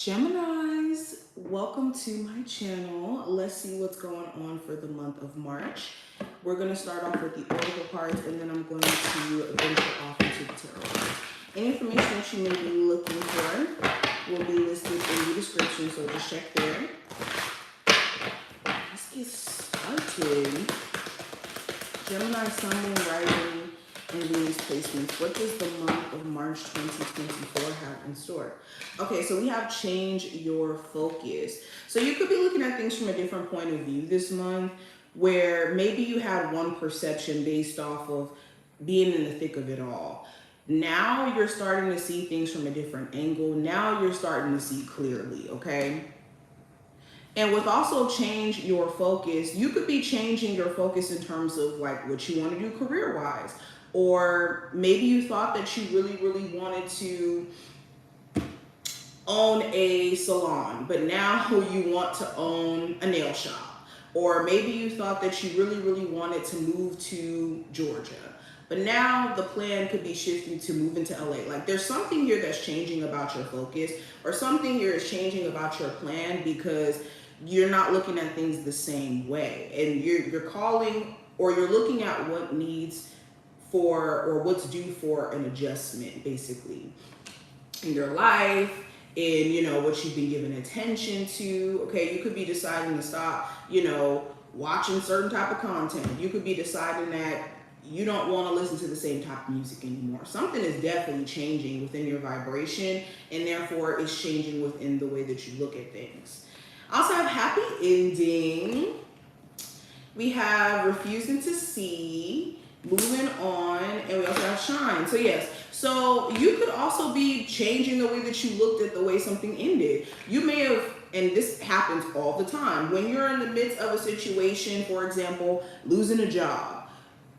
Geminis, welcome to my channel. Let's see what's going on for the month of March. We're going to start off with the oracle cards and then I'm going to venture off into the tarot cards. Any information that you may be looking for will be listed in the description, so just check there. Let's get started. Gemini, Sun, Moon, Rising, and Venus placements. What does the month of March 2024 have in store? Okay, so we have change your focus. So you could be looking at things from a different point of view this month, where maybe you had one perception based off of being in the thick of it all. Now you're starting to see things from a different angle. Now you're starting to see clearly, okay? And with also change your focus, you could be changing your focus in terms of like what you want to do career-wise. Or maybe you thought that you really wanted to own a salon, but now you want to own a nail shop. Or maybe you thought that you really wanted to move to Georgia, but now the plan could be shifting to move into LA. Like there's something here that's changing about your focus, or something here is changing about your plan because you're not looking at things the same way. And you're calling, or you're looking at what needs for, or what's due for an adjustment, basically, in your life, in, what you've been giving attention to. Okay, you could be deciding to stop, watching certain type of content. You could be deciding that you don't want to listen to the same type of music anymore. Something is definitely changing within your vibration, and therefore it's changing within the way that you look at things. Also have happy ending. We have refusing to see, moving on, and we also have shine. So yes, so you could also be changing the way that you looked at the way something ended. You may have, and this happens all the time, when you're in the midst of a situation, for example, losing a job.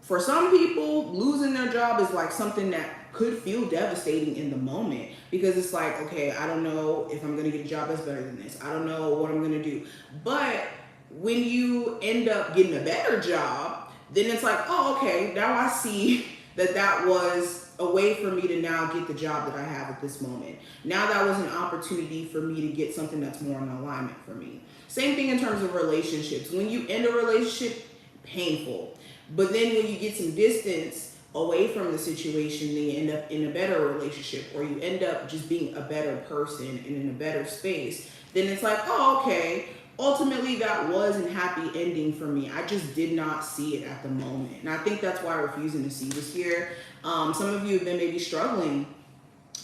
For some people, losing their job is like something that could feel devastating in the moment, because it's like, okay, I don't know if I'm going to get a job that's better than this. I don't know what I'm going to do. But when you end up getting a better job, then it's like, oh, okay, now I see that was a way for me to now get the job that I have at this moment. Now that was an opportunity for me to get something that's more in alignment for me. Same thing in terms of relationships. When you end a relationship, painful. But then when you get some distance away from the situation, then you end up in a better relationship, or you end up just being a better person and in a better space, then it's like, oh, okay, ultimately that was a happy ending for me. I just did not see it at the moment. And I think that's why refusing to see was here. Some of you have been maybe struggling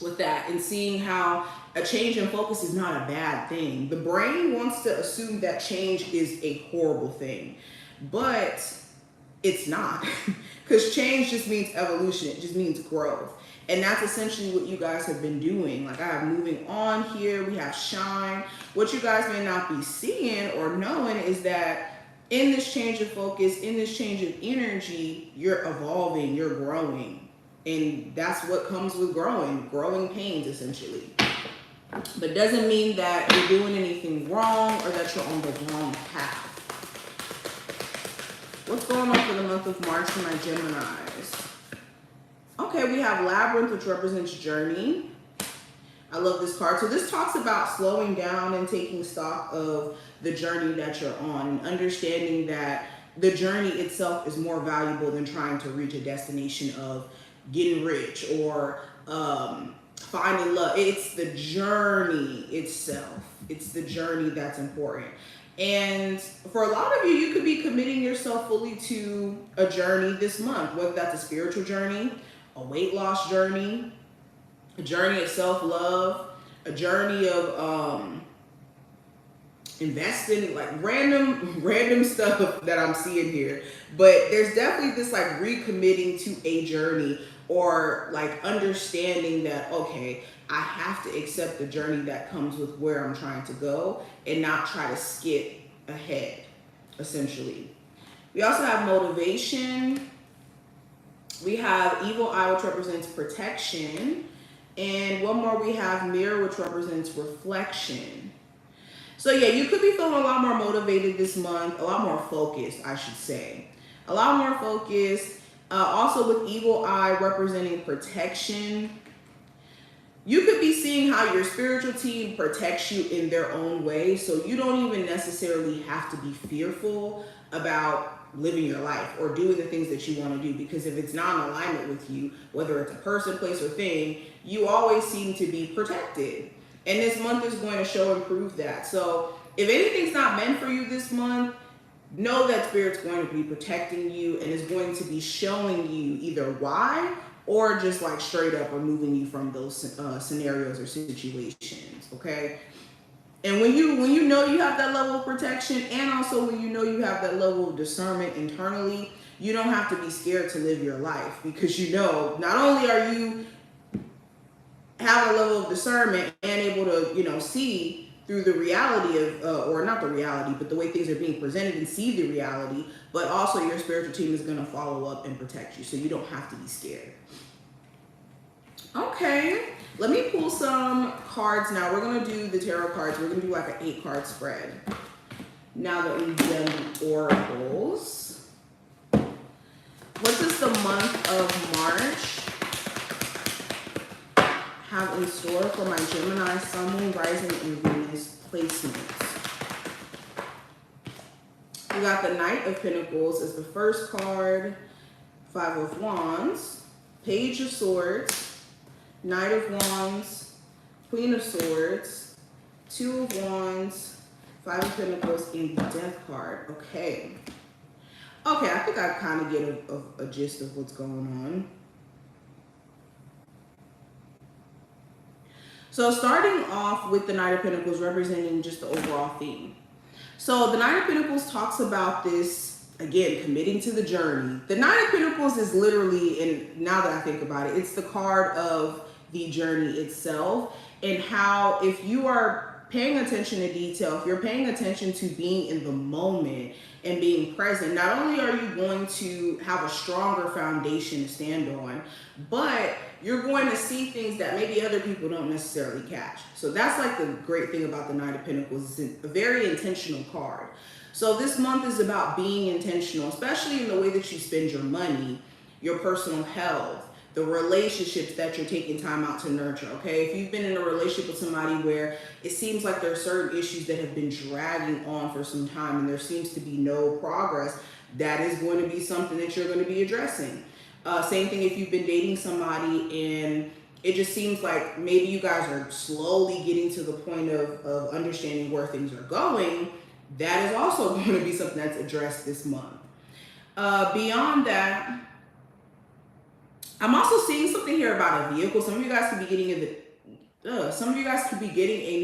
with that and seeing how a change in focus is not a bad thing. The brain wants to assume that change is a horrible thing, but it's not. Because change just means evolution. It just means growth. And that's essentially what you guys have been doing. Like I have moving on here. We have shine. What you guys may not be seeing or knowing is that in this change of focus, in this change of energy, you're evolving, you're growing. And that's what comes with growing pains, essentially. But doesn't mean that you're doing anything wrong or that you're on the wrong path. What's going on for the month of March for my Geminis? Okay, we have Labyrinth, which represents journey. I love this card. So this talks about slowing down and taking stock of the journey that you're on, and understanding that the journey itself is more valuable than trying to reach a destination of getting rich or finding love. It's the journey itself. It's the journey that's important. And for a lot of you, you could be committing yourself fully to a journey this month, whether that's a spiritual journey, a weight loss journey, a journey of self-love, a journey of investing, like random stuff that I'm seeing here. But there's definitely this like recommitting to a journey, or like understanding that, okay, I have to accept the journey that comes with where I'm trying to go and not try to skip ahead, essentially. We also have motivation. We have evil eye, which represents protection. And one more, we have mirror, which represents reflection. So yeah, you could be feeling a lot more motivated this month, a lot more focused, I should say. A lot more focused. Also with evil eye representing protection, You could be seeing how your spiritual team protects you in their own way, so you don't even necessarily have to be fearful about living your life or doing the things that you want to do, because if it's not in alignment with you, whether it's a person, place, or thing, you always seem to be protected. And this month is going to show and prove that. So if anything's not meant for you this month, know that Spirit's going to be protecting you and is going to be showing you either why or just like straight up removing you from those scenarios or situations, okay? And when you know you have that level of protection, and also when you know you have that level of discernment internally, you don't have to be scared to live your life, because you know not only are you have a level of discernment and able to, you know, see through the reality of, or not the reality, but the way things are being presented, and see the reality, but also your spiritual team is going to follow up and protect you, so you don't have to be scared. Okay, let me pull some cards now. We're going to do the tarot cards. We're going to do like an 8-card spread. Now that we've done the oracles, what does the month of March have in store for my Gemini, Sun, Moon, Rising, and Venus placements? We got the Knight of Pentacles as the first card, 5 of Wands, Page of Swords, Knight of Wands, Queen of Swords, 2 of Wands, 5 of Pentacles, and the Death card. Okay. Okay, I think I kind of get a gist of what's going on. So starting off with the Knight of Pentacles representing just the overall theme. So the Knight of Pentacles talks about this, again, committing to the journey. The Knight of Pentacles is literally, and now that I think about it, it's the card of the journey itself, and how if you are paying attention to detail, if you're paying attention to being in the moment and being present, not only are you going to have a stronger foundation to stand on, but you're going to see things that maybe other people don't necessarily catch. So that's like the great thing about the Knight of Pentacles. It's a very intentional card. So this month is about being intentional, especially in the way that you spend your money, your personal health, the relationships that you're taking time out to nurture, okay? If you've been in a relationship with somebody where it seems like there are certain issues that have been dragging on for some time and there seems to be no progress, that is going to be something that you're going to be addressing. Same thing if you've been dating somebody and it just seems like maybe you guys are slowly getting to the point of understanding where things are going, that is also going to be something that's addressed this month. Beyond that, I'm also seeing something here about a vehicle. Some of you guys could be getting a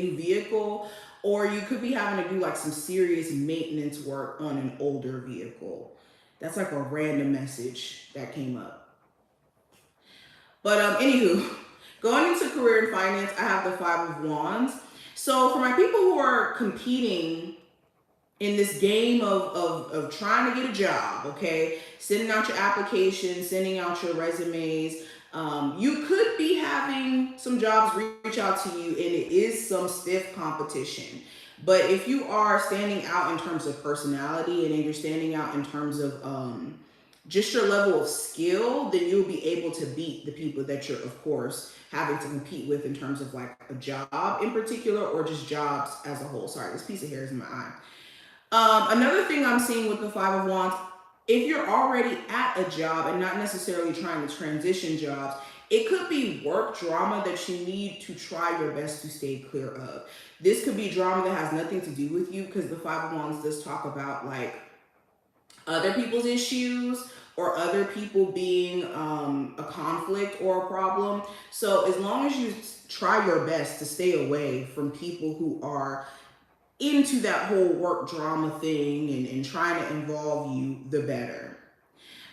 new vehicle, or you could be having to do like some serious maintenance work on an older vehicle. That's like a random message that came up. But anywho, going into career and finance, I have the 5 of Wands. So for my people who are competing in this game of trying to get a job, okay, sending out your applications, sending out your resumes, you could be having some jobs reach out to you, and it is some stiff competition. But if you are standing out in terms of personality and you're standing out in terms of just your level of skill, then you'll be able to beat the people that you're, of course, having to compete with in terms of like a job in particular, or just jobs as a whole. Sorry, this piece of hair is in my eye. Another thing I'm seeing with the 5 of Wands, if you're already at a job and not necessarily trying to transition jobs, it could be work drama that you need to try your best to stay clear of. This could be drama that has nothing to do with you, because the 5 of Wands does talk about like other people's issues or other people being a conflict or a problem. So as long as you try your best to stay away from people who are into that whole work drama thing and trying to involve you, the better.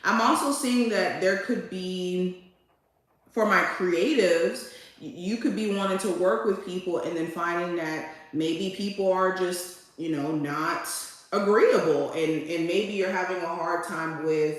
I'm also seeing that there could be, for my creatives, you could be wanting to work with people and then finding that maybe people are just, you know, not agreeable, and maybe you're having a hard time with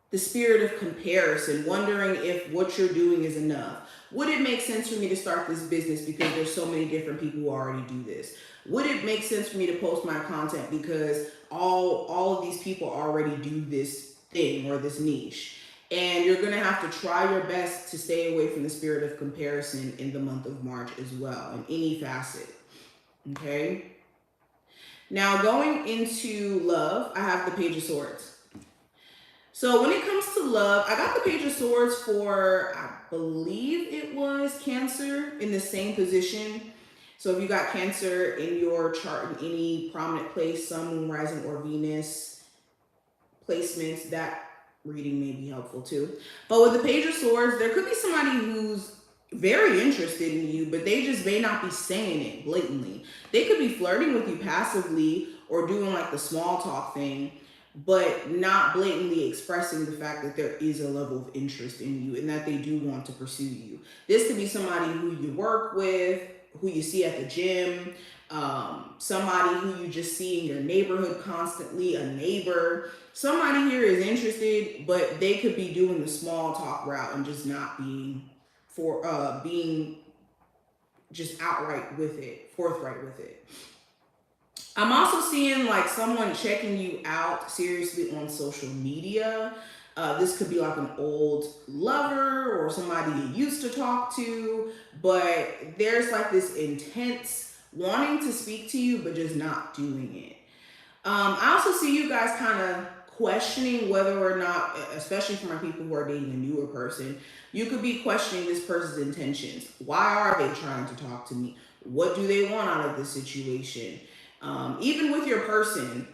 the spirit of comparison, wondering if what you're doing is enough. Would it make sense for me to start this business because there's so many different people who already do this? Would it make sense for me to post my content because all of these people already do this thing or this niche? And you're going to have to try your best to stay away from the spirit of comparison in the month of March as well, in any facet. Okay? Now, going into love, I have the Page of Swords. So when it comes to love, I got the Page of Swords for, I believe it was Cancer, in the same position. So if you got Cancer in your chart in any prominent place, Sun, Moon, Rising, or Venus placements, that reading may be helpful too. But with the Page of Swords, there could be somebody who's very interested in you, but they just may not be saying it blatantly. They could be flirting with you passively or doing like the small talk thing, but not blatantly expressing the fact that there is a level of interest in you and that they do want to pursue you. This could be somebody who you work with, who you see at the gym, somebody who you just see in your neighborhood constantly, a neighbor. Somebody here is interested, but they could be doing the small talk route and just not being being just outright with it, forthright with it. I'm also seeing like someone checking you out seriously on social media. This could be like an old lover or somebody you used to talk to, but there's like this intense wanting to speak to you, but just not doing it. I also see you guys kind of questioning whether or not, especially for my people who are dating a newer person, you could be questioning this person's intentions. Why are they trying to talk to me? What do they want out of this situation? Even with your person,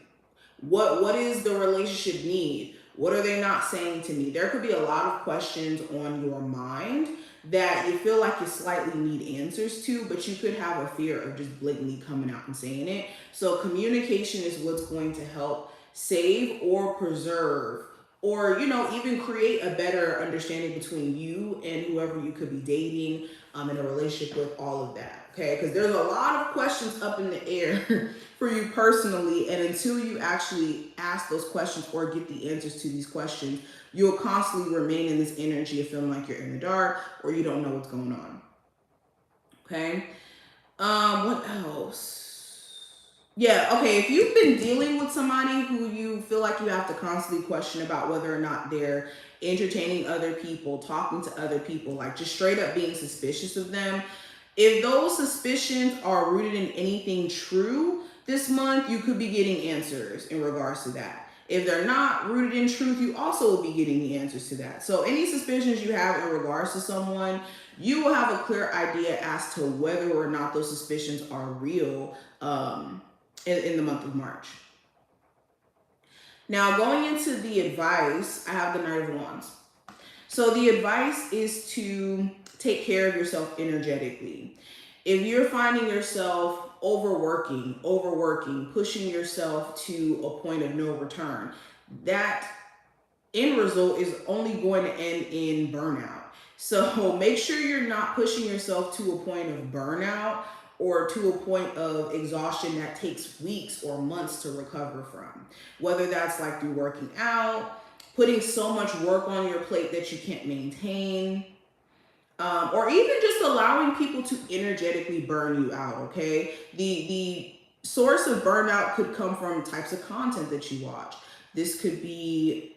what is the relationship need? What are they not saying to me? There could be a lot of questions on your mind that you feel like you slightly need answers to, but you could have a fear of just blatantly coming out and saying it. So communication is what's going to help save or preserve, or, you know, even create a better understanding between you and whoever you could be dating, in a relationship with, all of that. Okay, because there's a lot of questions up in the air for you personally, and until you actually ask those questions or get the answers to these questions, you'll constantly remain in this energy of feeling like you're in the dark or you don't know what's going on. Okay, what else? Yeah, okay, if you've been dealing with somebody who you feel like you have to constantly question about whether or not they're entertaining other people, talking to other people, like just straight up being suspicious of them, if those suspicions are rooted in anything true this month, you could be getting answers in regards to that. If they're not rooted in truth, you also will be getting the answers to that. So any suspicions you have in regards to someone, you will have a clear idea as to whether or not those suspicions are real, in the month of March. Now, going into the advice, I have the Knight of Wands. So the advice is to take care of yourself energetically. If you're finding yourself overworking, pushing yourself to a point of no return, that end result is only going to end in burnout. So make sure you're not pushing yourself to a point of burnout or to a point of exhaustion that takes weeks or months to recover from. Whether that's like through working out, putting so much work on your plate that you can't maintain, or even just allowing people to energetically burn you out, okay? The source of burnout could come from types of content that you watch. This could be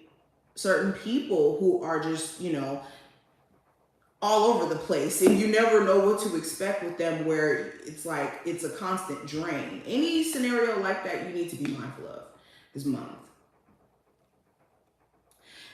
certain people who are just, you know, all over the place, and you never know what to expect with them, where it's like it's a constant drain. Any scenario like that, you need to be mindful of this month.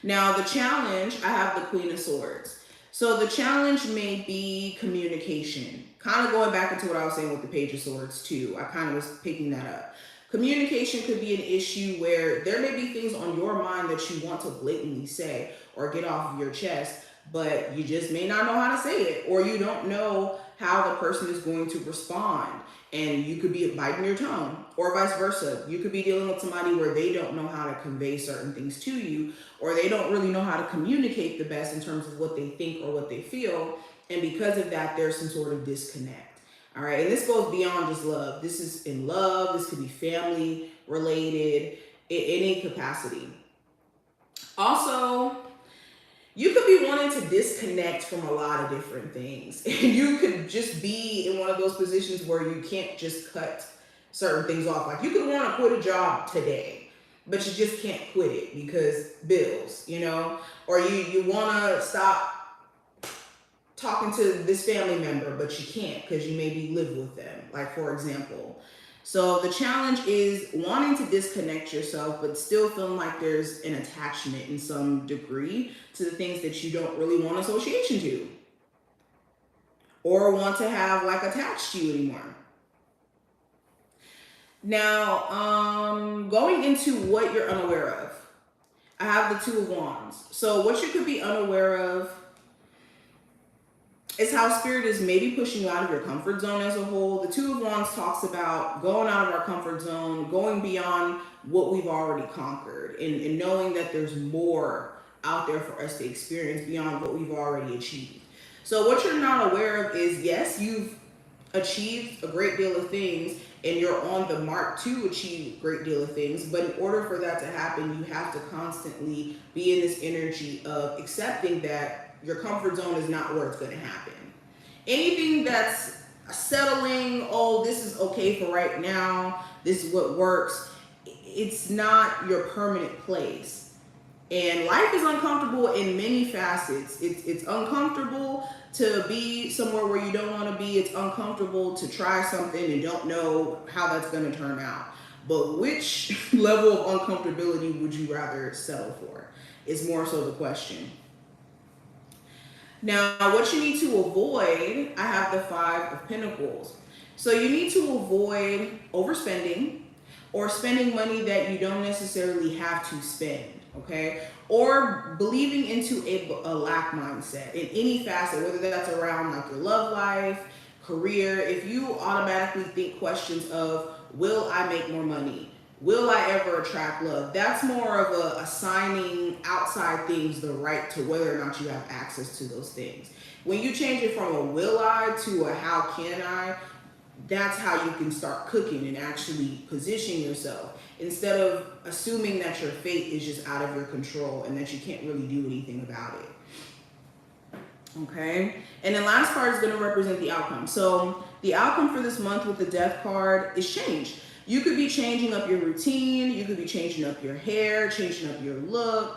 Now, the challenge, I have the Queen of Swords. So the challenge may be communication. Kind of going back into what I was saying with the Page of Swords too. I kind of was picking that up. Communication could be an issue where there may be things on your mind that you want to blatantly say or get off of your chest, but you just may not know how to say it, or you don't know how the person is going to respond, and you could be biting your tongue, or vice versa. You could be dealing with somebody where they don't know how to convey certain things to you, or they don't really know how to communicate the best in terms of what they think or what they feel, and because of that, there's some sort of disconnect. All right, and this goes beyond just love. This is in love. This could be family related, in any capacity. Also, you could be wanting to disconnect from a lot of different things. And you could just be in one of those positions where you can't just cut certain things off. Like you could want to quit a job today. but you just can't quit it because bills, you know, or you want to stop talking to this family member, but you can't because you maybe live with them, like for example. So the challenge is wanting to disconnect yourself, but still feeling like there's an attachment in some degree to the things that you don't really want association to or want to have like attached to you anymore. Now, going into what you're unaware of, I have the Two of Wands. So what you could be unaware of is how spirit is maybe pushing you out of your comfort zone as a whole. The Two of Wands talks about going out of our comfort zone, going beyond what we've already conquered, and knowing that there's more out there for us to experience beyond what we've already achieved. So what you're not aware of is, yes, you've achieved a great deal of things and you're on the mark to achieve a great deal of things, but in order for that to happen, you have to constantly be in this energy of accepting that your comfort zone is not where it's going to happen. Anything that's settling, oh, this is okay for right now, this is what works, it's not your permanent place. And life is uncomfortable in many facets. It's uncomfortable to be somewhere where you don't want to be. It's uncomfortable to try something and don't know how that's going to turn out. But which level of uncomfortability would you rather settle for is more so the question. Now, what you need to avoid, I have the Five of Pentacles. So you need to avoid overspending or spending money that you don't necessarily have to spend, okay? Or believing into a lack mindset in any facet, whether that's around like your love life, career. If you automatically think questions of, will I make more money? Will I ever attract love? That's more of a assigning outside things the right to whether or not you have access to those things. When you change it from a will I to a how can I, that's how you can start cooking and actually position yourself instead of assuming that your fate is just out of your control and that you can't really do anything about it. Okay, and then last card is going to represent the outcome. So the outcome for this month with the Death card is change. You could be changing up your routine. You could be changing up your hair, changing up your look.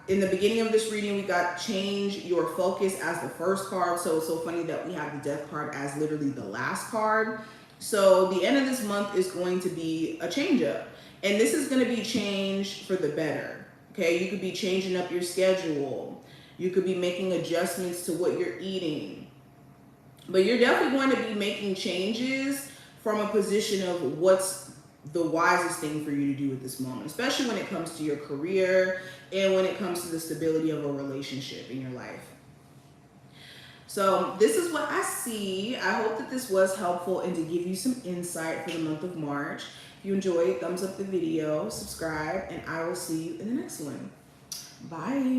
In the beginning of this reading, we got change your focus as the first card. So it's so funny that we have the Death card as literally the last card. So the end of this month is going to be a change up. And this is going to be change for the better. Okay, you could be changing up your schedule. You could be making adjustments to what you're eating. But you're definitely going to be making changes from a position of what's the wisest thing for you to do at this moment, especially when it comes to your career and when it comes to the stability of a relationship in your life. So this is what I see. I hope that this was helpful and to give you some insight for the month of March. If you enjoyed, thumbs up the video, subscribe, and I will see you in the next one. Bye.